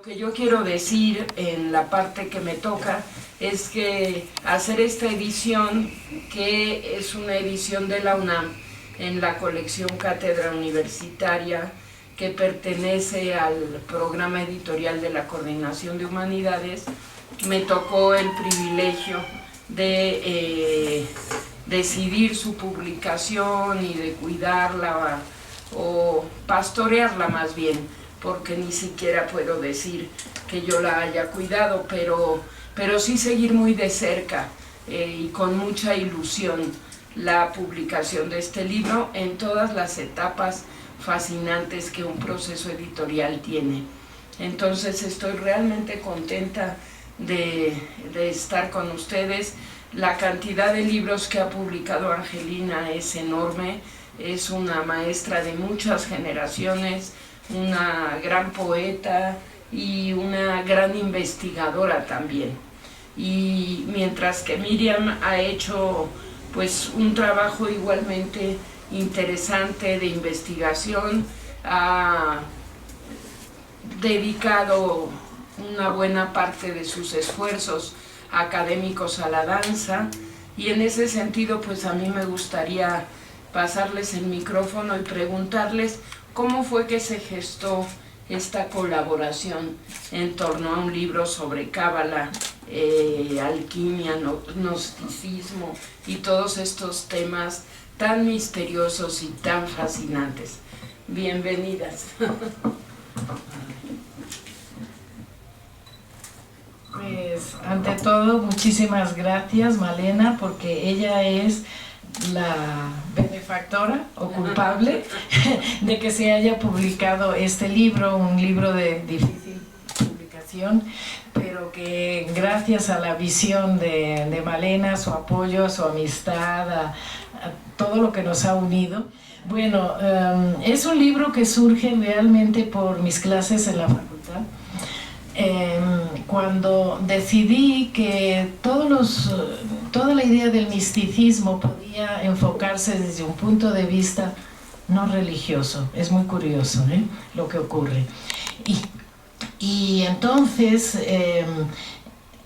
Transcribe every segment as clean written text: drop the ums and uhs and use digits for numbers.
que yo quiero decir en la parte que me toca es que hacer esta edición, que es una edición de la UNAM en la colección Cátedra Universitaria, que pertenece al programa editorial de la Coordinación de Humanidades, me tocó el privilegio de decidir su publicación y de cuidarla o pastorearla más bien, porque ni siquiera puedo decir que yo la haya cuidado, pero sí seguir muy de cerca y con mucha ilusión la publicación de este libro en todas las etapas fascinantes que un proceso editorial tiene. Entonces estoy realmente contenta de estar con ustedes. La cantidad de libros que ha publicado Angelina es enorme, es una maestra de muchas generaciones, una gran poeta y una gran investigadora también. Y mientras que Miriam ha hecho pues un trabajo igualmente interesante de investigación, ha dedicado una buena parte de sus esfuerzos académicos a la danza, y en ese sentido pues a mí me gustaría pasarles el micrófono y preguntarles cómo fue que se gestó esta colaboración en torno a un libro sobre cábala, alquimia, gnosticismo y todos estos temas tan misteriosos y tan fascinantes. Bienvenidas. Pues ante todo, muchísimas gracias, Malena, porque ella es la benefactora o culpable de que se haya publicado este libro, un libro de difícil publicación, pero que gracias a la visión de Malena, su apoyo, su amistad, a todo lo que nos ha unido. Bueno, es un libro que surge realmente por mis clases en la facultad. Cuando decidí que toda la idea del misticismo podía enfocarse desde un punto de vista no religioso. Es muy curioso, lo que ocurre. Y entonces,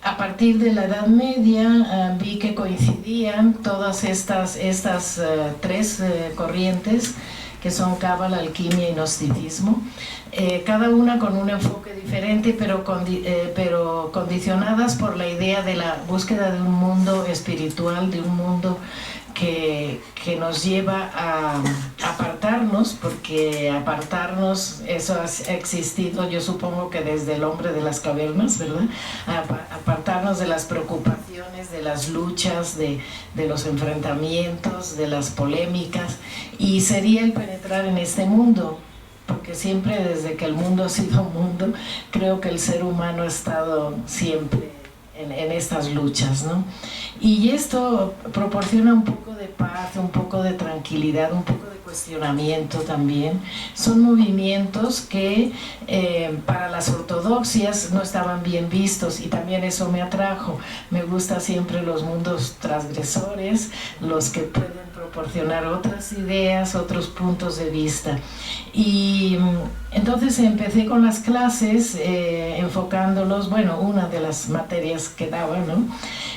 a partir de la Edad Media, vi que coincidían todas estas tres corrientes, que son cábala, alquimia y gnosticismo, cada una con un enfoque diferente, pero condicionadas por la idea de la búsqueda de un mundo espiritual, de un mundo que nos lleva a apartarnos, porque apartarnos, eso ha existido, yo supongo que desde el hombre de las cavernas, ¿verdad? Apartarnos de las preocupaciones, de las luchas, de los enfrentamientos, de las polémicas, y sería el penetrar en este mundo, porque siempre desde que el mundo ha sido mundo, creo que el ser humano ha estado siempre en estas luchas, ¿no? Y esto proporciona un poco de paz, un poco de tranquilidad, un poco de cuestionamiento también. Son movimientos que para las ortodoxias no estaban bien vistos, y también eso me atrajo. Me gustan siempre los mundos transgresores, los que pueden proporcionar otras ideas, otros puntos de vista. Y entonces empecé con las clases enfocándolos, bueno, una de las materias que daba, ¿no?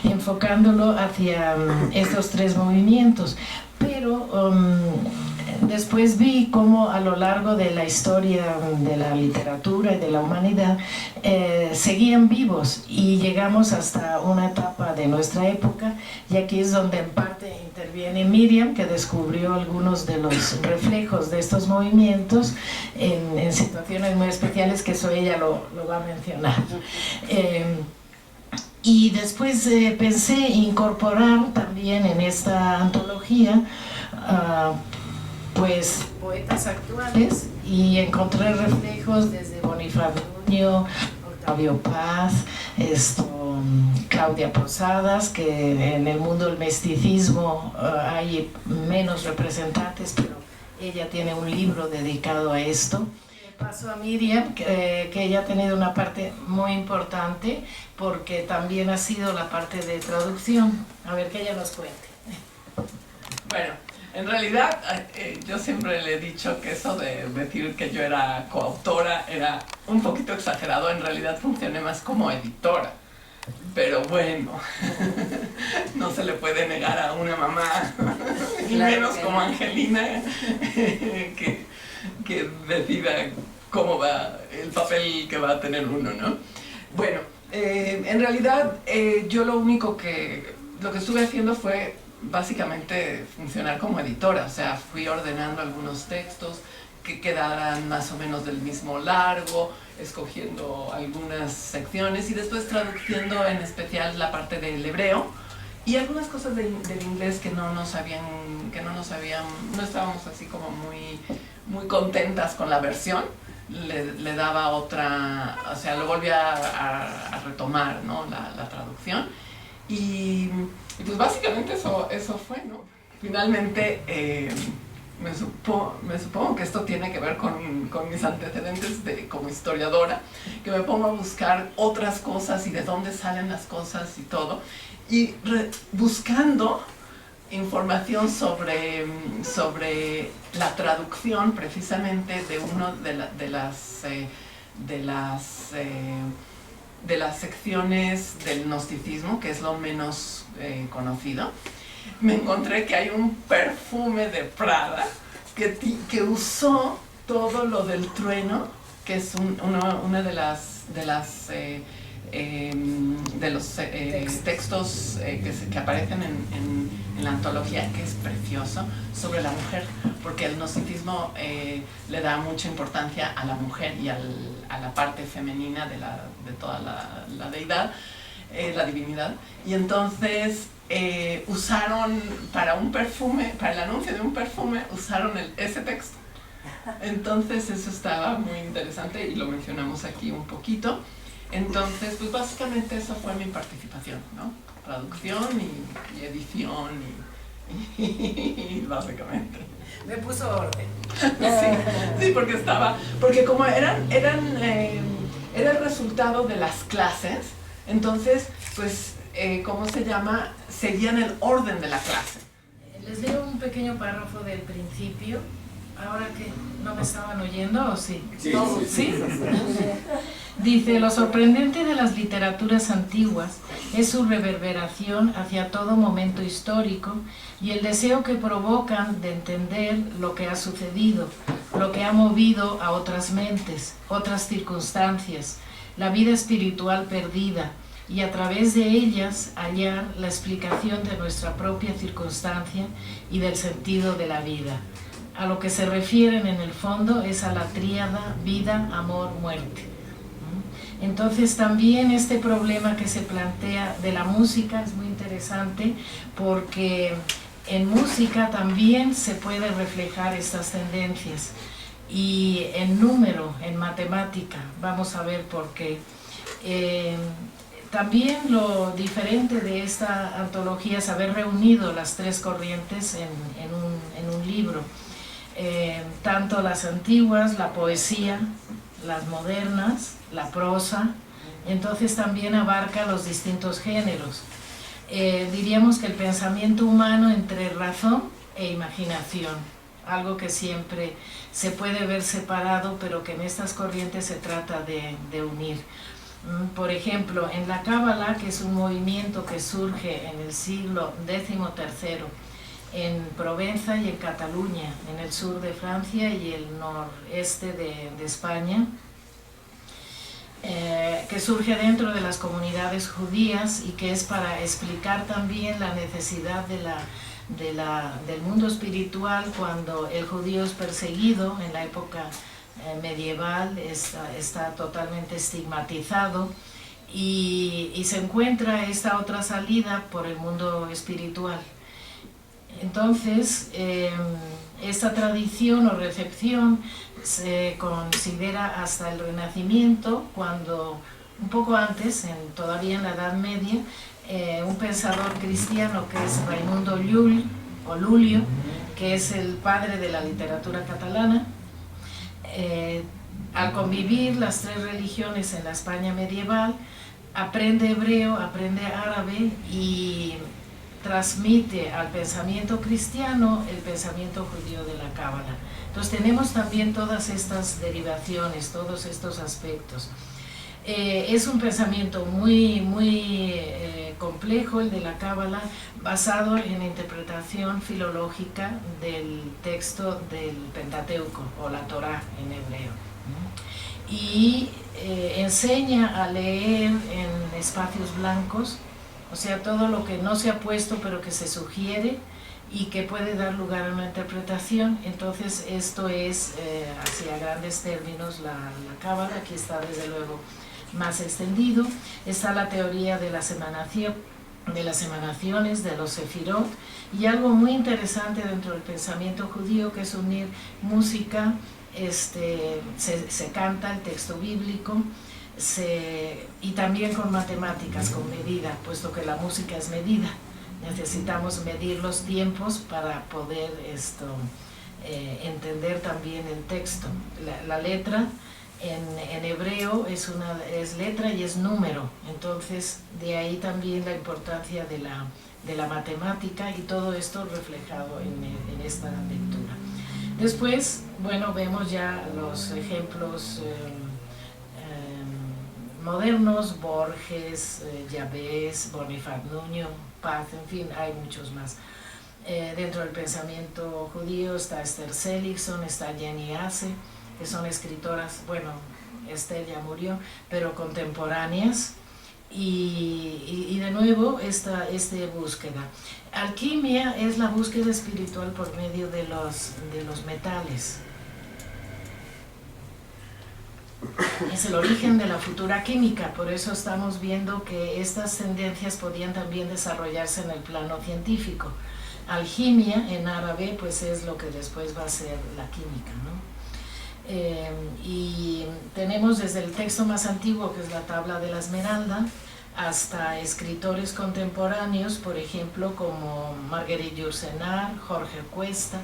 Enfocándolo hacia estos tres movimientos, pero después vi cómo a lo largo de la historia de la literatura y de la humanidad seguían vivos, y llegamos hasta una etapa de nuestra época, y aquí es donde en parte interviene Miriam, que descubrió algunos de los reflejos de estos movimientos en situaciones muy especiales, que eso ella lo va a mencionar. Y después pensé incorporar también en esta antología pues poetas actuales, y encontré reflejos desde Bonifacio, Octavio Paz, Claudia Posadas, que en el mundo del misticismo hay menos representantes, pero ella tiene un libro dedicado a esto. Paso a Miriam, que ella ha tenido una parte muy importante, porque también ha sido la parte de traducción. A ver, que ella nos cuente. Bueno, En realidad, yo siempre le he dicho que eso de decir que yo era coautora era un poquito exagerado. En realidad funcioné más como editora. Pero bueno, no se le puede negar a una mamá, y menos como Angelina, que decida cómo va el papel que va a tener uno, ¿no? Bueno, en realidad yo lo que estuve haciendo fue básicamente funcionar como editora, o sea, fui ordenando algunos textos que quedaran más o menos del mismo largo, escogiendo algunas secciones y después traduciendo en especial la parte del hebreo y algunas cosas del inglés que no estábamos así como muy contentas con la versión. Le daba otra, o sea, lo volví a retomar, ¿no? la traducción y pues básicamente eso fue, ¿no? Finalmente me supongo que esto tiene que ver con mis antecedentes como historiadora, que me pongo a buscar otras cosas y de dónde salen las cosas y todo, y buscando información sobre la traducción precisamente de una de las secciones del gnosticismo, que es lo menos conocido. Me encontré que hay un perfume de Prada que usó todo lo del trueno, que es una de los textos que aparecen en la antología, que es precioso, sobre la mujer, porque el gnosticismo le da mucha importancia a la mujer y a la parte femenina de toda la deidad, la divinidad, y entonces usaron para el anuncio de un perfume, usaron ese texto. Entonces eso estaba muy interesante y lo mencionamos aquí un poquito. Entonces, pues básicamente esa fue mi participación, ¿no? Traducción y edición y básicamente. Me puso orden. Sí, porque como era el resultado de las clases, entonces, pues, ¿cómo se llama? Seguían el orden de la clase. Les leo un pequeño párrafo del principio. Ahora que no me estaban oyendo, ¿o sí? Sí. ¿Sí? Dice, lo sorprendente de las literaturas antiguas es su reverberación hacia todo momento histórico y el deseo que provocan de entender lo que ha sucedido, lo que ha movido a otras mentes, otras circunstancias, la vida espiritual perdida, y a través de ellas hallar la explicación de nuestra propia circunstancia y del sentido de la vida. A lo que se refieren en el fondo es a la tríada vida, amor, muerte. Entonces también este problema que se plantea de la música es muy interesante porque en música también se puede reflejar estas tendencias y en número, en matemática, vamos a ver por qué. También lo diferente de esta antología es haber reunido las tres corrientes en un libro. Tanto las antiguas, la poesía, las modernas, la prosa, entonces también abarca los distintos géneros. Diríamos que el pensamiento humano entre razón e imaginación, algo que siempre se puede ver separado, pero que en estas corrientes se trata de unir. Por ejemplo, en la Cábala, que es un movimiento que surge en el siglo XIII, en Provenza y en Cataluña, en el sur de Francia y el noreste de España, que surge dentro de las comunidades judías y que es para explicar también la necesidad del mundo espiritual cuando el judío es perseguido en la época medieval, está totalmente estigmatizado y se encuentra esta otra salida por el mundo espiritual. Entonces, esta tradición o recepción se considera hasta el Renacimiento, cuando un poco antes, todavía en la Edad Media, un pensador cristiano que es Raimundo Llull, o Lulio, que es el padre de la literatura catalana, al convivir las tres religiones en la España medieval, aprende hebreo, aprende árabe y transmite al pensamiento cristiano el pensamiento judío de la Cábala. Entonces tenemos también todas estas derivaciones, todos estos aspectos. Es un pensamiento muy complejo el de la Cábala, basado en la interpretación filológica del texto del Pentateuco o la Torá en hebreo. Y enseña a leer en espacios blancos, o sea, todo lo que no se ha puesto pero que se sugiere y que puede dar lugar a una interpretación. Entonces esto es, hacia grandes términos, la Cábala. Aquí está desde luego más extendido. Está la teoría de las emanaciones, de los sefirot, y algo muy interesante dentro del pensamiento judío, que es unir música, se canta el texto bíblico, y también con matemáticas, con medida, puesto que la música es medida. Necesitamos medir los tiempos para poder entender también el texto. La letra en hebreo es letra y es número, entonces de ahí también la importancia de la matemática, y todo esto reflejado en esta lectura. Después, bueno, vemos ya los ejemplos modernos: Borges, Yabés, Bonifaz Nuño, Paz, en fin, hay muchos más. Dentro del pensamiento judío está Esther Seligson, está Jenny Ace, que son escritoras, bueno, Esther ya murió, pero contemporáneas, y de nuevo esta búsqueda. Alquimia es la búsqueda espiritual por medio de los metales. Es el origen de la futura química, por eso estamos viendo que estas tendencias podían también desarrollarse en el plano científico. Alquimia en árabe pues es lo que después va a ser la química, ¿no? Y tenemos desde el texto más antiguo, que es la Tabla de la Esmeralda, hasta escritores contemporáneos, por ejemplo, como Marguerite Yourcenar, Jorge Cuesta,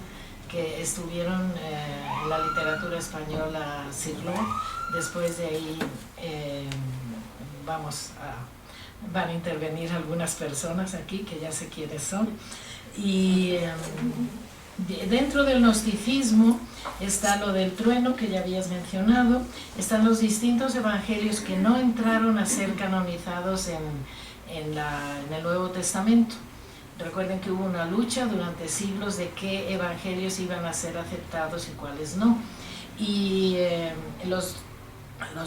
que estuvieron en la literatura española Cirlot. Después de ahí van a intervenir algunas personas aquí, que ya sé quiénes son. Y dentro del gnosticismo está lo del trueno, que ya habías mencionado. Están los distintos evangelios que no entraron a ser canonizados en el Nuevo Testamento. Recuerden que hubo una lucha durante siglos de qué evangelios iban a ser aceptados y cuáles no. Y los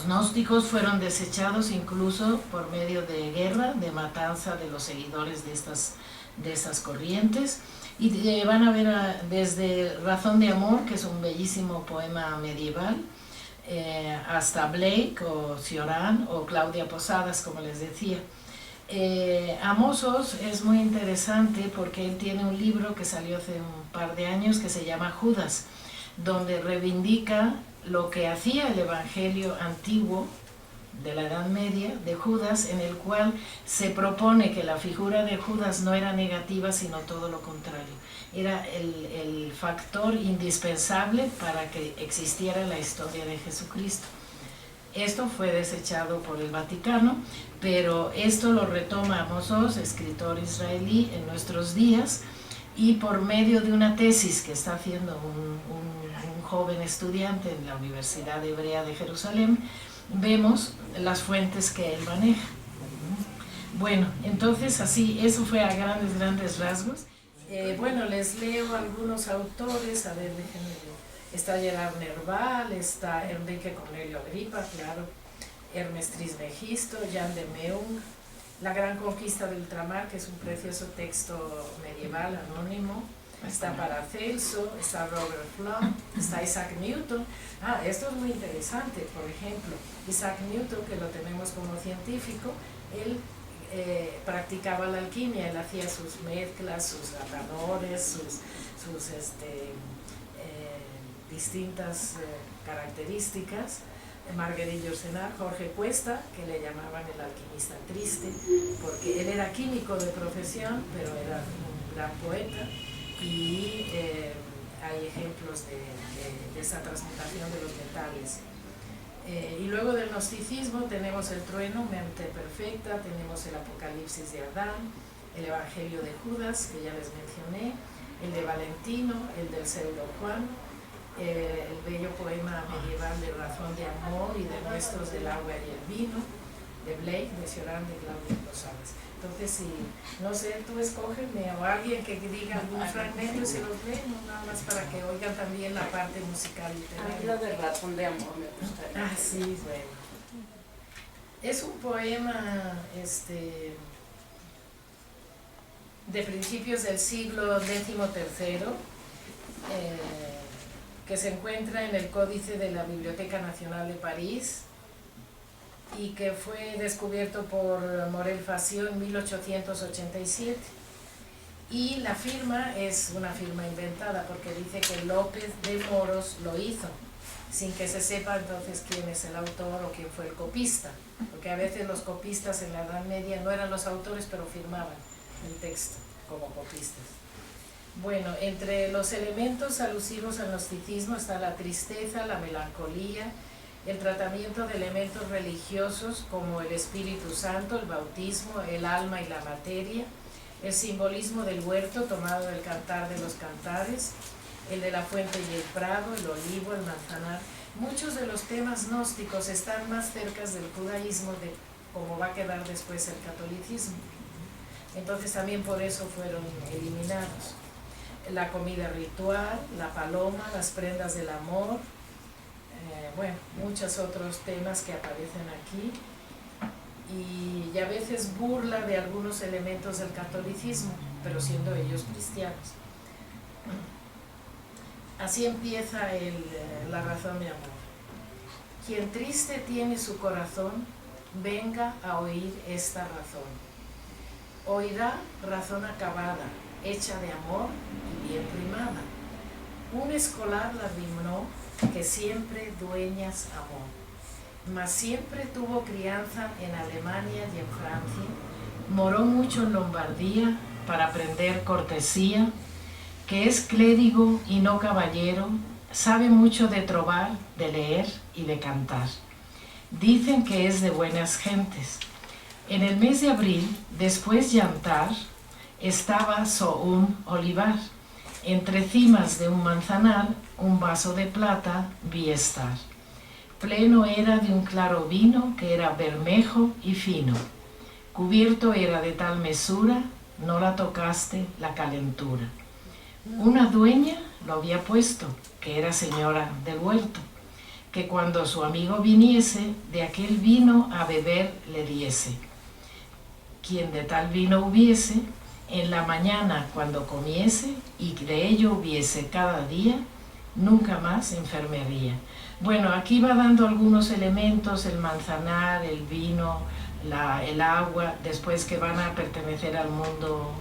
gnósticos fueron desechados incluso por medio de guerra, de matanza de los seguidores de estas corrientes. Y van a ver desde Razón de Amor, que es un bellísimo poema medieval, hasta Blake o Cioran o Claudia Posadas, como les decía. Amos Oz es muy interesante porque él tiene un libro que salió hace un par de años que se llama Judas, donde reivindica lo que hacía el evangelio antiguo de la Edad Media de Judas, en el cual se propone que la figura de Judas no era negativa, sino todo lo contrario. Era el factor indispensable para que existiera la historia de Jesucristo. Esto fue desechado por el Vaticano, pero esto lo retoma Amos Oz, escritor israelí, en nuestros días, y por medio de una tesis que está haciendo un joven estudiante en la Universidad Hebrea de Jerusalén, vemos las fuentes que él maneja. Bueno, entonces así, eso fue a grandes rasgos. Bueno, les leo algunos autores, a ver, déjenme ver. Está Gerard Nerval, está Enrique Cornelio Agripa, claro, Hermes Trismegisto, Jean de Meung, La Gran Conquista del Ultramar, que es un precioso texto medieval anónimo. Está Paracelso, está Robert Fromm, está Isaac Newton. Esto es muy interesante, por ejemplo, Isaac Newton, que lo tenemos como científico, él practicaba la alquimia, él hacía sus mezclas, sus atadores, sus distintas características. Marguerite Yourcenar, Jorge Cuesta, que le llamaban el alquimista triste, porque él era químico de profesión, pero era un gran poeta. Y hay ejemplos de esa transmutación de los metales. Y luego del gnosticismo tenemos el trueno, mente perfecta, tenemos el apocalipsis de Adán, el Evangelio de Judas, que ya les mencioné, el de Valentino, el del Pseudo Juan, el bello poema medieval de Razón de Amor y de Nuestros del Agua y el Vino, de Blake, de Cioran, de Claudia Rosales. Entonces, si, no sé, tú escógeme o alguien que diga algún fragmento y se los lee, no, nada más para que oigan también la parte musical literaria. Lo de Razón de Amor me gustaría. Ah, sí, bueno. Es un poema de principios del siglo XIII, que se encuentra en el Códice de la Biblioteca Nacional de París y que fue descubierto por Morel Facio en 1887. Y la firma es una firma inventada porque dice que López de Moros lo hizo, sin que se sepa entonces quién es el autor o quién fue el copista, porque a veces los copistas en la Edad Media no eran los autores, pero firmaban el texto como copistas. Bueno, entre los elementos alusivos al gnosticismo está la tristeza, la melancolía, el tratamiento de elementos religiosos como el Espíritu Santo, el bautismo, el alma y la materia, el simbolismo del huerto tomado del Cantar de los Cantares, el de la fuente y el prado, el olivo, el manzanar. Muchos de los temas gnósticos están más cerca del judaísmo de cómo va a quedar después el catolicismo. Entonces también por eso fueron eliminados. La comida ritual, la paloma, las prendas del amor, bueno, muchos otros temas que aparecen aquí. Y a veces burla de algunos elementos del catolicismo, pero siendo ellos cristianos. Así empieza la razón de amor. Quien triste tiene su corazón, venga a oír esta razón. Oirá razón acabada, hecha de amor y bien primada. Un escolar la rimó que siempre dueñas amó, mas siempre tuvo crianza en Alemania y en Francia, moró mucho en Lombardía para aprender cortesía, que es clérigo y no caballero, sabe mucho de trobar, de leer y de cantar. Dicen que es de buenas gentes. En el mes de abril, después llantar, estaba so un olivar, entre cimas de un manzanar, un vaso de plata vi estar. Pleno era de un claro vino, que era bermejo y fino. Cubierto era de tal mesura, no la tocaste la calentura. Una dueña lo había puesto, que era señora del huerto, que cuando su amigo viniese, de aquel vino a beber le diese. Quien de tal vino hubiese, en la mañana cuando comiese, y de ello hubiese cada día, nunca más enfermería. Bueno, aquí va dando algunos elementos, el manzanar, el vino, el agua, después que van a pertenecer al mundo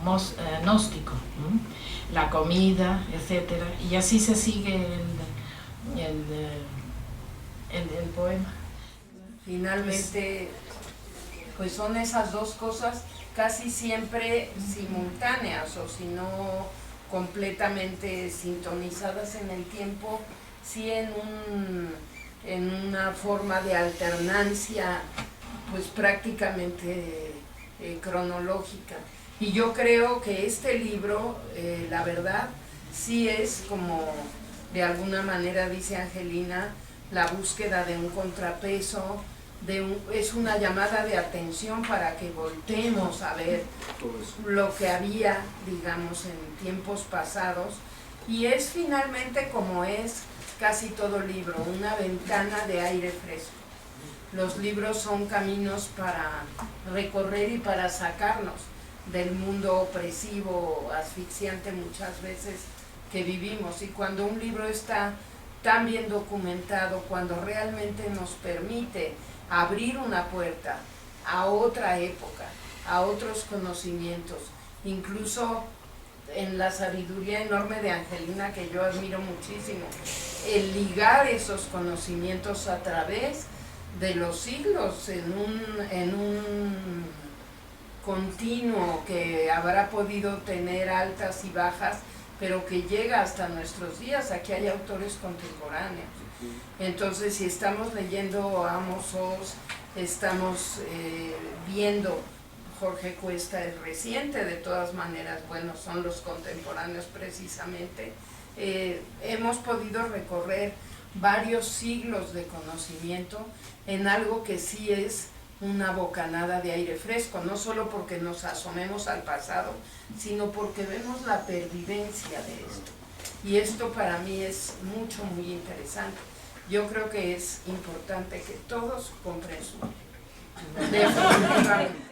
gnóstico, la comida, etc. Y así se sigue el poema. Finalmente, pues son esas dos cosas casi siempre simultáneas, o si no completamente sintonizadas en el tiempo, sí en una forma de alternancia pues prácticamente cronológica. Y yo creo que este libro, la verdad, sí es como de alguna manera dice Angelina, la búsqueda de un contrapeso, es una llamada de atención para que volteemos a ver lo que había, digamos, en tiempos pasados, y es finalmente, como es casi todo libro, una ventana de aire fresco. Los libros son caminos para recorrer y para sacarnos del mundo opresivo, asfixiante muchas veces que vivimos, y cuando un libro está tan bien documentado, cuando realmente nos permite abrir una puerta a otra época, a otros conocimientos, incluso en la sabiduría enorme de Angelina, que yo admiro muchísimo, el ligar esos conocimientos a través de los siglos en un continuo que habrá podido tener altas y bajas, pero que llega hasta nuestros días. Aquí hay autores contemporáneos. Entonces, si estamos leyendo a Amos Oz, estamos viendo Jorge Cuesta es reciente, de todas maneras, bueno, son los contemporáneos precisamente. Hemos podido recorrer varios siglos de conocimiento en algo que sí es una bocanada de aire fresco, no solo porque nos asomemos al pasado, sino porque vemos la pervivencia de esto. Y esto para mí es mucho, muy interesante. Yo creo que es importante que todos compren su libro. Definitivamente.